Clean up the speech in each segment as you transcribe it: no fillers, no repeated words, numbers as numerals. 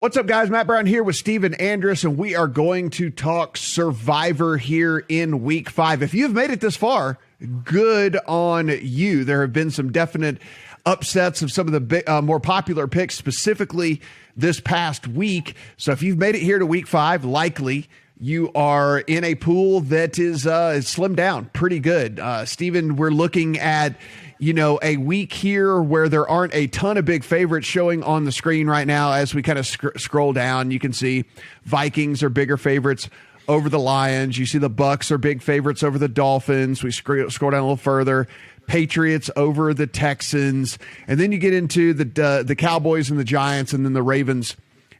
What's up, guys? Matt Brown here with Steven Andrus, and we are going to talk Survivor here in Week 5. If you've made it this far, good on you. There have been some definite upsets of some of the more popular picks, specifically this past week. So if you've made it here to Week 5, likely you are in a pool that is slimmed down pretty good. Steven, we're looking at a week here where there aren't a ton of big favorites showing on the screen right now. As we kind of scroll down, you can see Vikings are bigger favorites over the Lions. You see the Bucs are big favorites over the Dolphins. We scroll down a little further. Patriots over the Texans. And then you get into the Cowboys and the Giants, and then the Ravens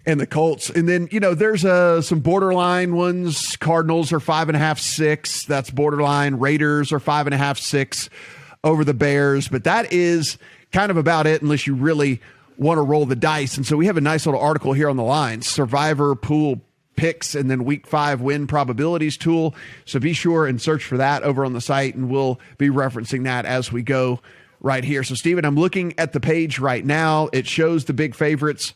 and the Colts. And then, there's some borderline ones. Cardinals are 5.5, 6. That's borderline. Raiders are 5.5, 6. Over the Bears, but that is kind of about it unless you really want to roll the dice. And so we have a nice little article here on the line, Survivor Pool Picks, and then Week 5 Win Probabilities tool. So be sure and search for that over on the site, and we'll be referencing that as we go right here. So, Steven, I'm looking at the page right now. It shows the big favorites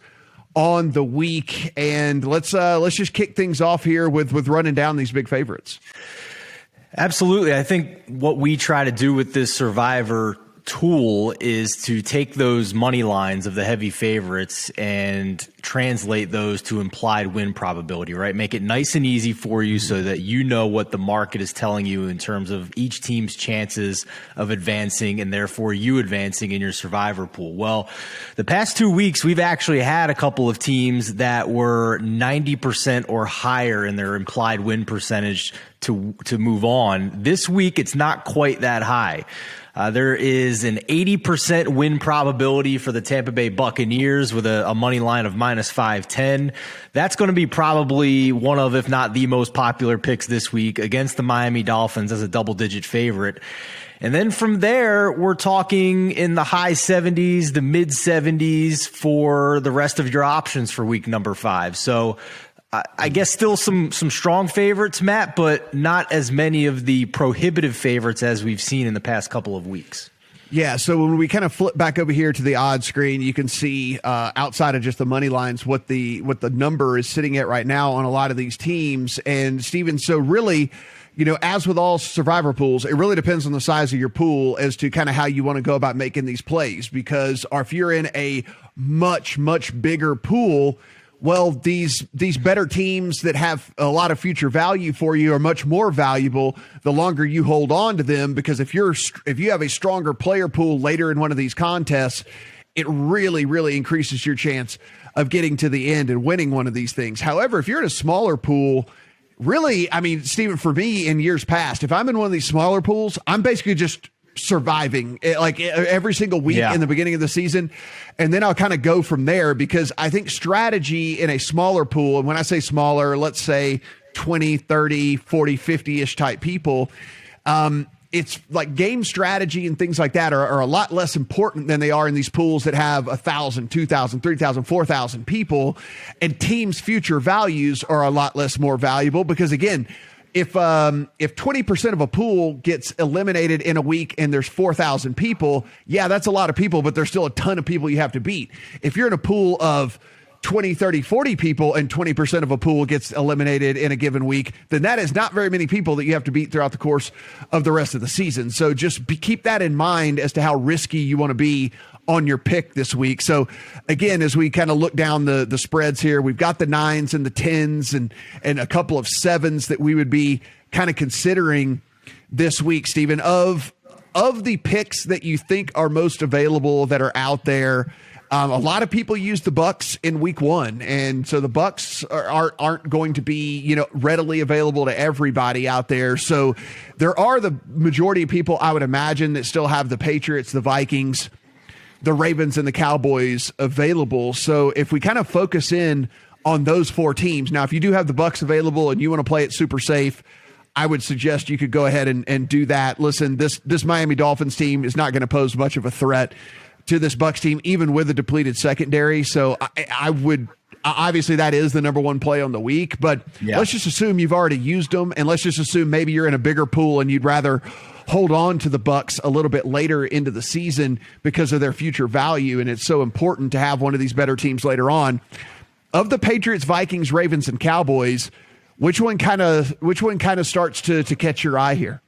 on the week, and let's just kick things off here with running down these big favorites. Absolutely. I think what we try to do with this Survivor tool is to take those money lines of the heavy favorites and translate those to implied win probability, right? Make it nice and easy for you so that you know what the market is telling you in terms of each team's chances of advancing and therefore you advancing in your Survivor pool. Well, the past 2 weeks, we've actually had a couple of teams that were 90% or higher in their implied win percentage to move on. This week, it's not quite that high. There is an 80% win probability for the Tampa Bay Buccaneers with a money line of minus 510. That's going to be probably one of, if not the most popular picks this week against the Miami Dolphins as a double-digit favorite. And then from there, we're talking in the high 70s, the mid 70s for the rest of your options for week number 5. So I guess still some strong favorites, Matt, but not as many of the prohibitive favorites as we've seen in the past couple of weeks. Yeah, so when we kind of flip back over here to the odds screen, you can see outside of just the money lines what the number is sitting at right now on a lot of these teams. And Steven, so really, as with all Survivor pools, it really depends on the size of your pool as to kind of how you want to go about making these plays. Because if you're in a much, much bigger pool, well, these better teams that have a lot of future value for you are much more valuable the longer you hold on to them, because if you have a stronger player pool later in one of these contests, it really, really increases your chance of getting to the end and winning one of these things. However, if you're in a smaller pool, really, I mean, Steven, for me in years past, if I'm in one of these smaller pools, I'm basically just surviving like every single week in the beginning of the season. And then I'll kind of go from there, because I think strategy in a smaller pool, and when I say smaller, let's say 20, 30, 40, 50-ish type people, it's like game strategy and things like that are a lot less important than they are in these pools that have 1,000, 2,000, 3,000, 4,000 people, and teams' future values are a lot less more valuable, because again, if 20% of a pool gets eliminated in a week and there's 4,000 people, yeah, that's a lot of people, but there's still a ton of people you have to beat. If you're in a pool of 20, 30, 40 people and 20% of a pool gets eliminated in a given week, then that is not very many people that you have to beat throughout the course of the rest of the season. So just keep that in mind as to how risky you want to be on your pick this week. So again, as we kind of look down the spreads here, we've got the 9s and the 10s and a couple of 7s that we would be kind of considering this week, Steven. Of the picks that you think are most available that are out there, a lot of people use the Bucs in week 1, and so the Bucs aren't going to be readily available to everybody out there. So there are the majority of people, I would imagine, that still have the Patriots, the Vikings, the Ravens, and the Cowboys available. So if we kind of focus in on those 4 teams, now if you do have the Bucs available and you want to play it super safe, I would suggest you could go ahead and do that. Listen, this Miami Dolphins team is not going to pose much of a threat to this Bucs team, even with a depleted secondary. So I would, obviously that is the number 1 play on the week, but let's just assume you've already used them, and let's just assume maybe you're in a bigger pool and you'd rather hold on to the Bucs a little bit later into the season because of their future value, and it's so important to have one of these better teams later on. of the Patriots, Vikings, Ravens, and Cowboys, which one kind of starts to catch your eye here?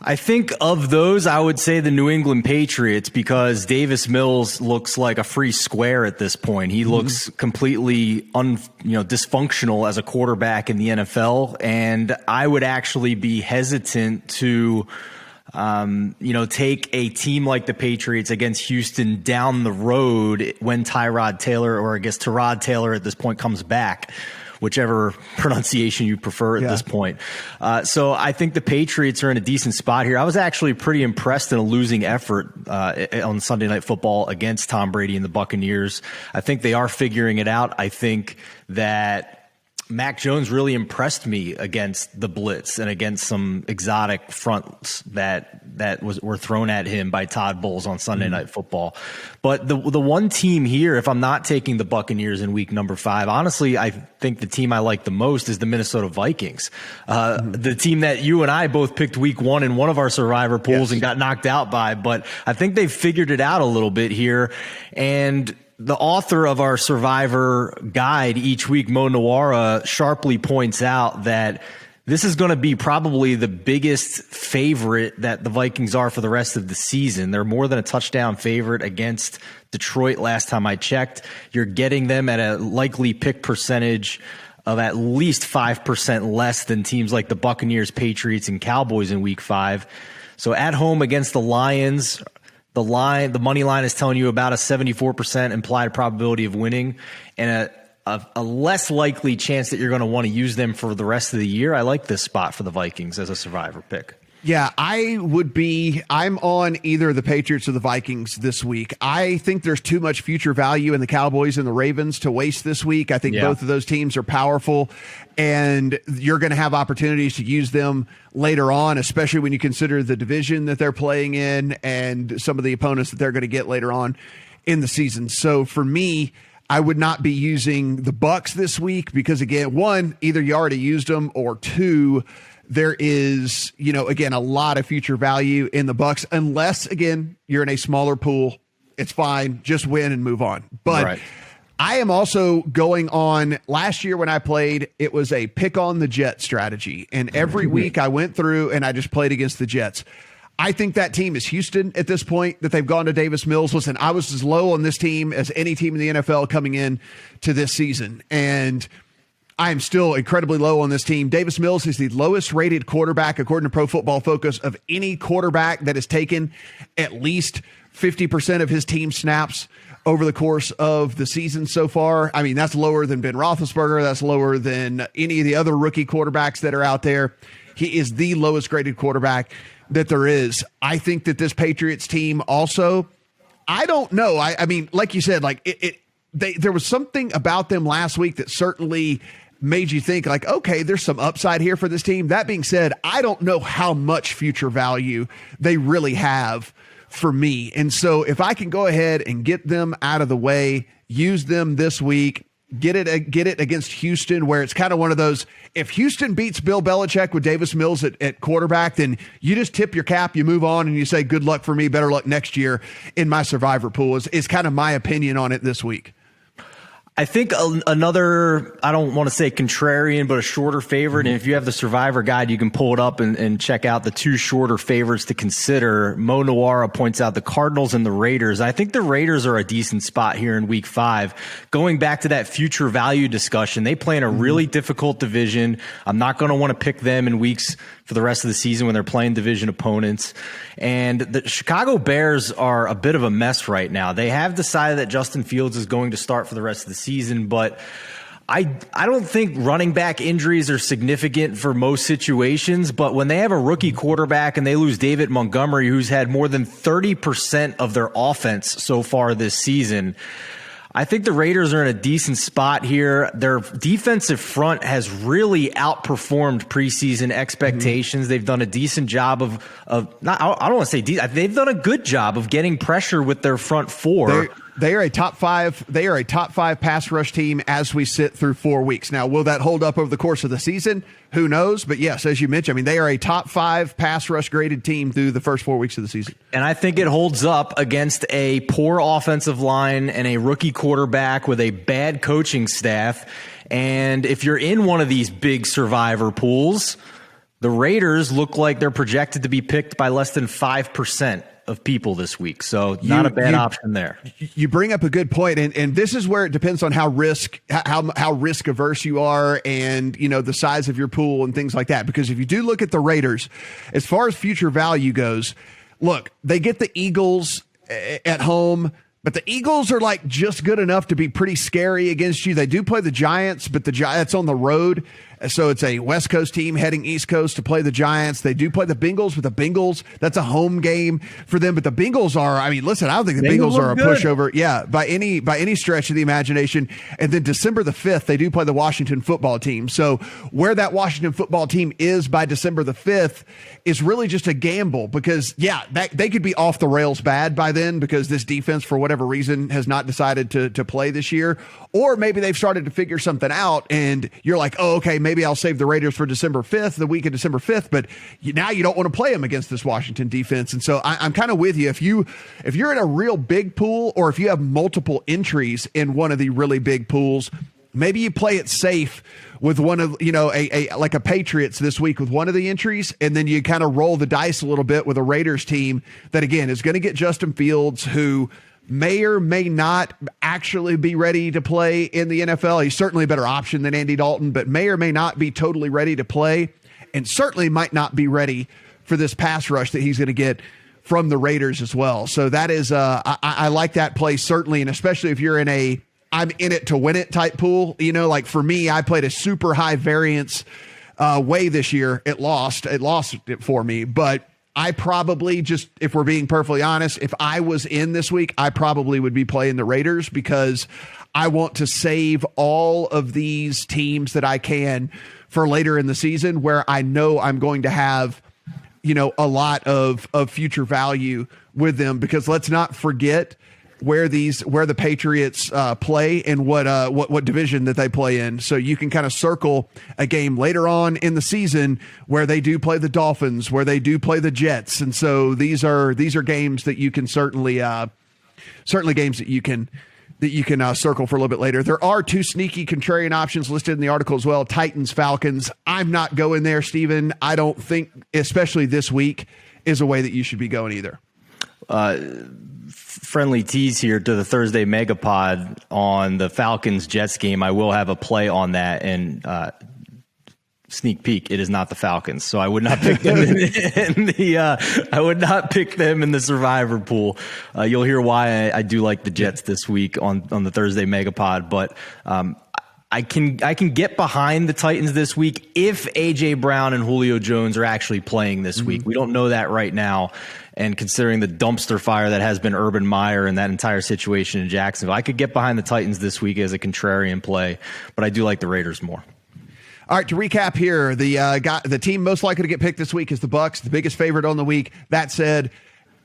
I think of those, I would say the New England Patriots, because Davis Mills looks like a free square at this point. He looks completely dysfunctional as a quarterback in the NFL, and I would actually be hesitant to take a team like the Patriots against Houston down the road when Tyrod Taylor, or I guess Tyrod Taylor at this point, comes back, whichever pronunciation you prefer at this point. So I think the Patriots are in a decent spot here. I was actually pretty impressed in a losing effort on Sunday Night Football against Tom Brady and the Buccaneers. I think they are figuring it out. I think that Mac Jones really impressed me against the blitz and against some exotic fronts that were thrown at him by Todd Bowles on Sunday Night Football. But the one team here, if I'm not taking the Buccaneers in week number 5, honestly, I think the team I like the most is the Minnesota Vikings. The team that you and I both picked week 1 in one of our survivor pools and got knocked out by. But I think they've figured it out a little bit here. And the author of our survivor guide each week, Mo Nawara, sharply points out that this is going to be probably the biggest favorite that the Vikings are for the rest of the season. They're more than a touchdown favorite against Detroit last time I checked. You're getting them at a likely pick percentage of at least 5% less than teams like the Buccaneers, Patriots, and Cowboys in week 5. So at home against the Lions, the money line is telling you about a 74% implied probability of winning and a less likely chance that you're going to want to use them for the rest of the year. I like this spot for the Vikings as a survivor pick. Yeah, I'm on either the Patriots or the Vikings this week. I think there's too much future value in the Cowboys and the Ravens to waste this week. I think both of those teams are powerful, and you're going to have opportunities to use them later on, especially when you consider the division that they're playing in and some of the opponents that they're going to get later on in the season. So for me, I would not be using the Bucs this week because, again, one, either you already used them, or two, there is, again, a lot of future value in the Bucs, unless, again, you're in a smaller pool. It's fine. Just win and move on. But I am also going on, last year when I played, it was a pick on the Jets strategy. And every week I went through and I just played against the Jets. I think that team is Houston at this point, that they've gone to Davis Mills. Listen, I was as low on this team as any team in the NFL coming in to this season. And I am still incredibly low on this team. Davis Mills is the lowest rated quarterback, according to Pro Football Focus, of any quarterback that has taken at least 50% of his team snaps over the course of the season so far. I mean, that's lower than Ben Roethlisberger. That's lower than any of the other rookie quarterbacks that are out there. He is the lowest graded quarterback that there is. I think that this Patriots team also, I don't know. I mean, like you said, there was something about them last week that certainly made you think like, okay, there's some upside here for this team. That being said, I don't know how much future value they really have for me. And so if I can go ahead and get them out of the way, use them this week, get it against Houston, where it's kind of one of those, if Houston beats Bill Belichick with Davis Mills at quarterback, then you just tip your cap, you move on, and you say, good luck for me, better luck next year in my survivor pool is kind of my opinion on it this week. I think another, I don't want to say contrarian, but a shorter favorite. And if you have the survivor guide, you can pull it up and check out the two shorter favorites to consider. Mo Nawara points out the Cardinals and the Raiders. I think the Raiders are a decent spot here in week 5. Going back to that future value discussion, they play in a really difficult division. I'm not going to want to pick them in weeks for the rest of the season when they're playing division opponents. And the Chicago Bears are a bit of a mess right now. They have decided that Justin Fields is going to start for the rest of the season, but I don't think running back injuries are significant for most situations. But when they have a rookie quarterback and they lose David Montgomery, who's had more than 30% of their offense so far this season, I think the Raiders are in a decent spot here. Their defensive front has really outperformed preseason expectations. They've done a decent job of not, I don't want to say they've done a good job of getting pressure with their front four. They are a top five pass rush team as we sit through 4 weeks. Now, will that hold up over the course of the season? Who knows? But yes, as you mentioned, I mean, they are a top 5 pass rush graded team through the first 4 weeks of the season. And I think it holds up against a poor offensive line and a rookie quarterback with a bad coaching staff. And if you're in one of these big survivor pools, the Raiders look like they're projected to be picked by less than 5% of people this week. So not a bad option there. You bring up a good point, and this is where it depends on how risk averse you are, and the size of your pool and things like that. Because if you do look at the Raiders, as far as future value goes, look, they get the Eagles at home, but the Eagles are like just good enough to be pretty scary against you. They do play the Giants, but the Giants on the road. So it's a West Coast team heading East Coast to play the Giants. They do play the Bengals, but the Bengals, that's a home game for them. But the Bengals are, I mean, listen, I don't think the Bengals are a pushover. Yeah, by any stretch of the imagination. And then December the 5th, they do play the Washington football team. So where that Washington football team is by December the 5th is really just a gamble because, yeah, they could be off the rails bad by then because this defense, for whatever reason, has not decided to play this year. Or maybe they've started to figure something out and you're like, oh, okay, maybe I'll save the Raiders for December 5th, the week of December 5th, but now you don't want to play them against this Washington defense. And so I'm kind of with you. If you're in a real big pool or if you have multiple entries in one of the really big pools, maybe you play it safe with one of, like a Patriots this week with one of the entries, and then you kind of roll the dice a little bit with a Raiders team that, again, is going to get Justin Fields, who may or may not actually be ready to play in the NFL. He's certainly a better option than Andy Dalton, but may or may not be totally ready to play, and certainly might not be ready for this pass rush that he's going to get from the Raiders as well. So that is, I like that play certainly, and especially if you're in a I'm in it to win it type pool. Like for me, I played a super high variance way this year. It lost it for me, but I probably just, if we're being perfectly honest, if I was in this week, I probably would be playing the Raiders because I want to save all of these teams that I can for later in the season where I know I'm going to have, a lot of future value with them, because let's not forget where the Patriots play and what division that they play in. So you can kind of circle a game later on in the season where they do play the Dolphins, where they do play the Jets. And so these are games that you can certainly games that you can circle for a little bit later. There are 2 sneaky contrarian options listed in the article as well. Titans, Falcons. I'm not going there, Steven. I don't think, especially this week, is a way that you should be going either. Friendly tease here to the Thursday Megapod on the Falcons Jets game. I will have a play on that, and sneak peek, it is not the Falcons, so I would not pick them I would not pick them in the survivor pool. You'll hear why I do like the Jets this week on the Thursday Megapod, but I can get behind the Titans this week if A.J. Brown and Julio Jones are actually playing this week. We don't know that right now. And considering the dumpster fire that has been Urban Meyer and that entire situation in Jacksonville, I could get behind the Titans this week as a contrarian play, but I do like the Raiders more. All right, to recap here, the team most likely to get picked this week is the Bucs, the biggest favorite on the week. That said,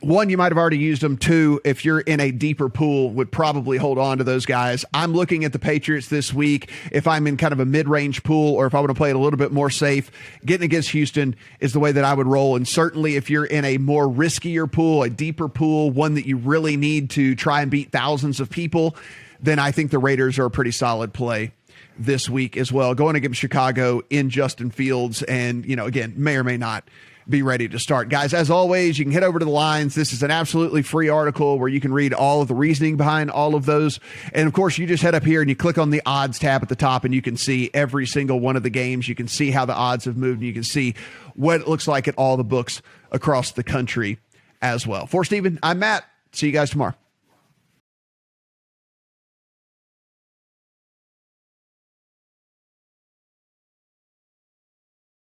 1, you might have already used them. 2, if you're in a deeper pool, would probably hold on to those guys. I'm looking at the Patriots this week. If I'm in kind of a mid-range pool, or if I want to play it a little bit more safe, getting against Houston is the way that I would roll. And certainly if you're in a more riskier pool, a deeper pool, one that you really need to try and beat thousands of people, then I think the Raiders are a pretty solid play this week as well. Going against Chicago in Justin Fields, and, again, may or may not be ready to start. Guys, as always, you can head over to the lines. This is an absolutely free article where you can read all of the reasoning behind all of those. And of course, you just head up here and you click on the odds tab at the top, and you can see every single one of the games. You can see how the odds have moved, and you can see what it looks like at all the books across the country as well. For Steven, I'm Matt. See you guys tomorrow.